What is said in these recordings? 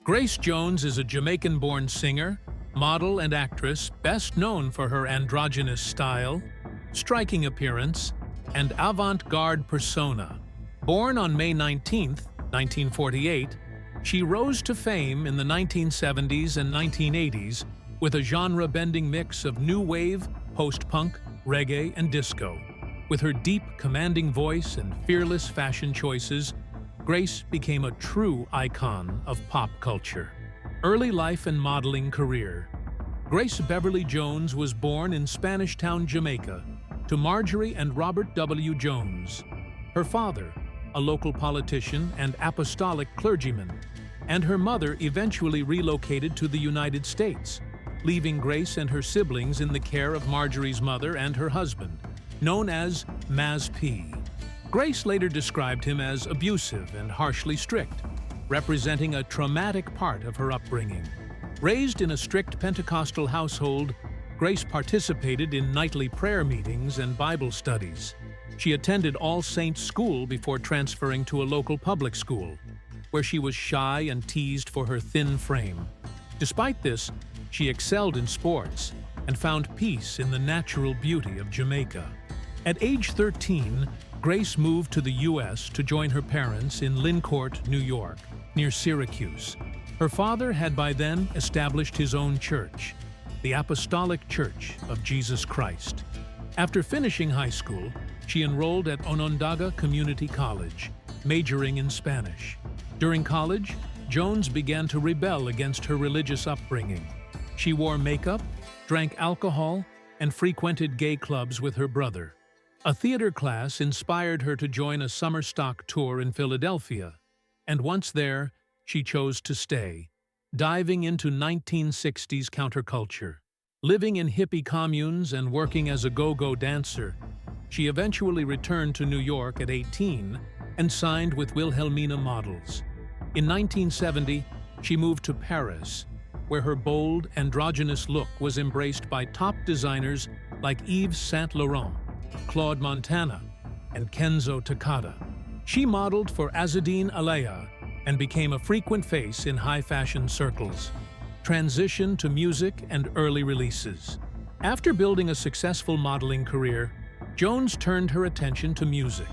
Grace Jones is a Jamaican-born singer, model, and actress best known for her androgynous style, striking appearance, and avant-garde persona. Born on May 19, 1948, she rose to fame in the 1970s and 1980s with a genre-bending mix of new wave, post-punk, reggae, and disco. With her deep, commanding voice and fearless fashion choices, Grace became a true icon of pop culture. Early life and modeling career. Grace Beverly Jones was born in Spanish Town, Jamaica, to Marjorie and Robert W. Jones. Her father, a local politician and apostolic clergyman, and her mother eventually relocated to the United States, leaving Grace and her siblings in the care of Marjorie's mother and her husband, known as Maz P. Grace later described him as abusive and harshly strict, representing a traumatic part of her upbringing. Raised in a strict Pentecostal household, Grace participated in nightly prayer meetings and Bible studies. She attended All Saints School before transferring to a local public school, where she was shy and teased for her thin frame. Despite this, she excelled in sports and found peace in the natural beauty of Jamaica. At age 13, Grace moved to the U.S. to join her parents in Lincourt, New York, near Syracuse. Her father had by then established his own church, the Apostolic Church of Jesus Christ. After finishing high school, she enrolled at Onondaga Community College, majoring in Spanish. During college, Jones began to rebel against her religious upbringing. She wore makeup, drank alcohol, and frequented gay clubs with her brother. A theater class inspired her to join a summer stock tour in Philadelphia, and once there, she chose to stay, diving into 1960s counterculture. Living in hippie communes and working as a go-go dancer, she eventually returned to New York at 18 and signed with Wilhelmina Models. In 1970, she moved to Paris, where her bold, androgynous look was embraced by top designers like Yves Saint Laurent, Claude Montana, and Kenzo Takada. She modeled for Azzedine Alaïa and became a frequent face in high-fashion circles. Transition to music and early releases. After building a successful modeling career, Jones turned her attention to music.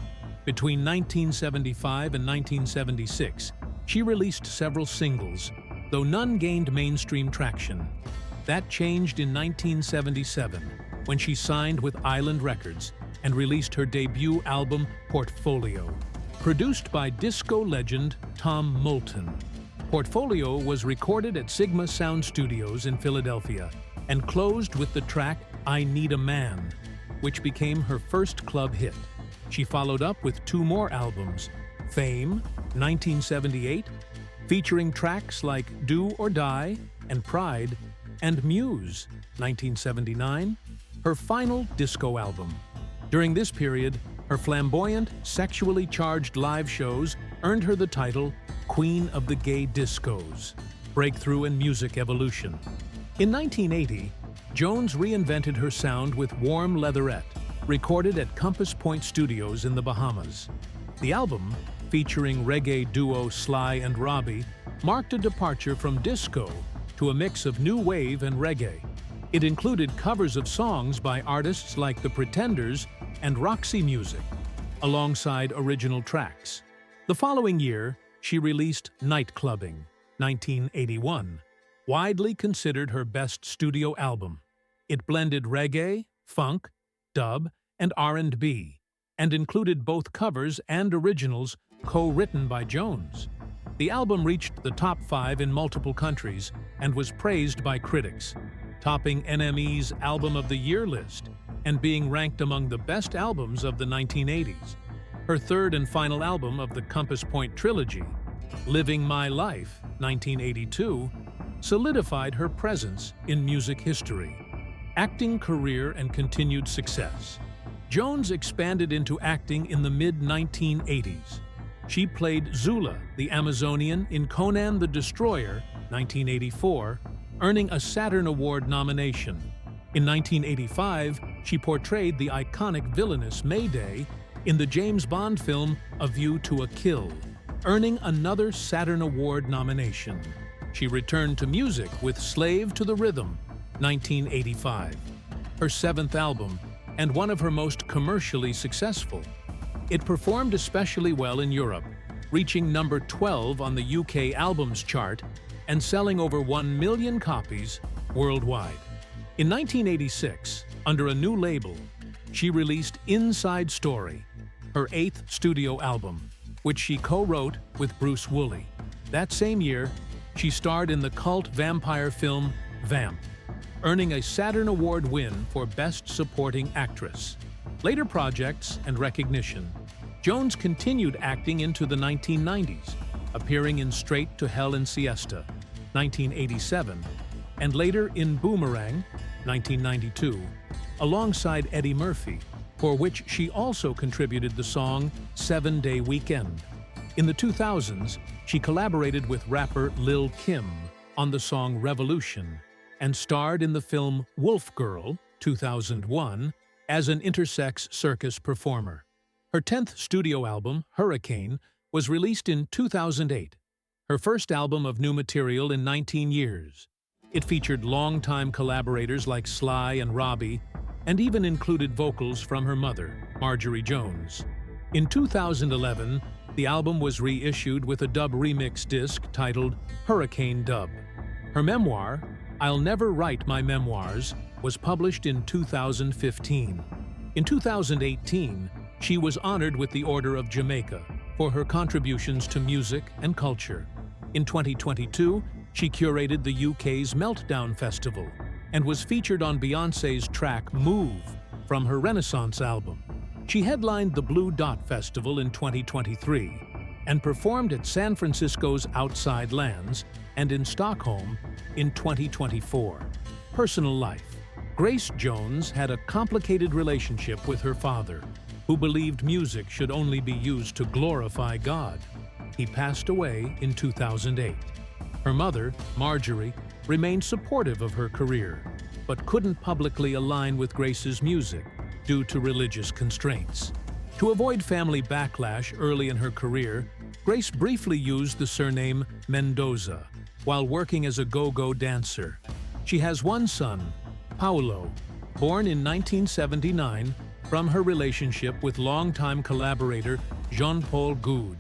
Between 1975 and 1976, she released several singles, though none gained mainstream traction. That changed in 1977, when she signed with Island Records and released her debut album, Portfolio. Produced by disco legend Tom Moulton, Portfolio was recorded at Sigma Sound Studios in Philadelphia and closed with the track I Need a Man, which became her first club hit. She followed up with two more albums, Fame, 1978, featuring tracks like Do or Die and Pride, and Muse, 1979, her final disco album. During this period, her flamboyant, sexually charged live shows earned her the title Queen of the Gay Discos, Breakthrough in Music Evolution. In 1980, Jones reinvented her sound with Warm Leatherette, recorded at Compass Point Studios in the Bahamas. The album, featuring reggae duo Sly and Robbie, marked a departure from disco to a mix of new wave and reggae. It included covers of songs by artists like The Pretenders and Roxy Music, alongside original tracks. The following year, she released Nightclubbing, 1981, widely considered her best studio album. It blended reggae, funk, dub, and R&B, and included both covers and originals co-written by Jones. The album reached the top 5 in multiple countries and was praised by critics, topping NME's Album of the Year list and being ranked among the best albums of the 1980s. Her third and final album of the Compass Point trilogy, Living My Life, 1982, solidified her presence in music history. Acting career and continued success. Jones expanded into acting in the mid-1980s. She played Zula, the Amazonian, in Conan the Destroyer, 1984, earning a Saturn Award nomination. In 1985, she portrayed the iconic villainess Mayday in the James Bond film A View to a Kill, earning another Saturn Award nomination. She returned to music with Slave to the Rhythm, 1985, her seventh album and one of her most commercially successful. It performed especially well in Europe, reaching number 12 on the UK Albums Chart and selling over 1 million copies worldwide. In 1986, under a new label, she released Inside Story, her eighth studio album, which she co-wrote with Bruce Woolley. That same year, she starred in the cult vampire film Vamp, earning a Saturn Award win for Best Supporting Actress. Later projects and recognition, Jones continued acting into the 1990s, appearing in Straight to Hell and Siesta, 1987, and later in Boomerang, 1992, alongside Eddie Murphy, for which she also contributed the song 7-Day Weekend. In the 2000s, she collaborated with rapper Lil' Kim on the song Revolution and starred in the film Wolf Girl, 2001, as an intersex circus performer. Her 10th studio album, Hurricane, was released in 2008, her first album of new material in 19 years. It featured longtime collaborators like Sly and Robbie, and even included vocals from her mother, Marjorie Jones. In 2011, the album was reissued with a dub remix disc titled Hurricane Dub. Her memoir, I'll Never Write My Memoirs, was published in 2015. In 2018, she was honored with the Order of Jamaica for her contributions to music and culture. In 2022, she curated the UK's Meltdown Festival and was featured on Beyoncé's track Move from her Renaissance album. She headlined the Blue Dot Festival in 2023 and performed at San Francisco's Outside Lands and in Stockholm in 2024. Personal life. Grace Jones had a complicated relationship with her father, who believed music should only be used to glorify God. He passed away in 2008. Her mother, Marjorie, remained supportive of her career, but couldn't publicly align with Grace's music due to religious constraints. To avoid family backlash early in her career, Grace briefly used the surname Mendoza while working as a go-go dancer. She has one son, Paulo, born in 1979 from her relationship with longtime collaborator Jean-Paul Goude.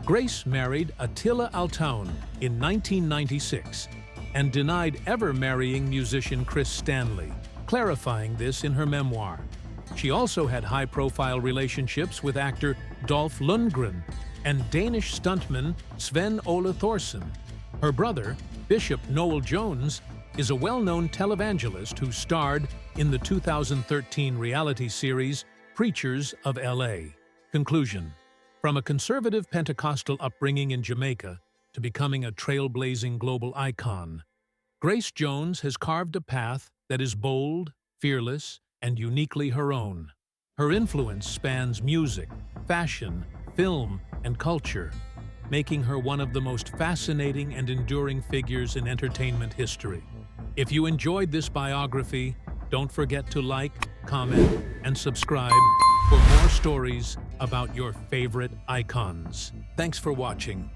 Grace married Attila Altaun in 1996 and denied ever marrying musician Chris Stanley, clarifying this in her memoir. She also had high-profile relationships with actor Dolph Lundgren and Danish stuntman Sven Ole Thorsen. Her brother, Bishop Noel Jones, is a well-known televangelist who starred in the 2013 reality series Preachers of L.A. Conclusion. From a conservative Pentecostal upbringing in Jamaica to becoming a trailblazing global icon, Grace Jones has carved a path that is bold, fearless, and uniquely her own. Her influence spans music, fashion, film, and culture, making her one of the most fascinating and enduring figures in entertainment history. If you enjoyed this biography, don't forget to like, comment, and subscribe for more stories about your favorite icons. Thanks for watching.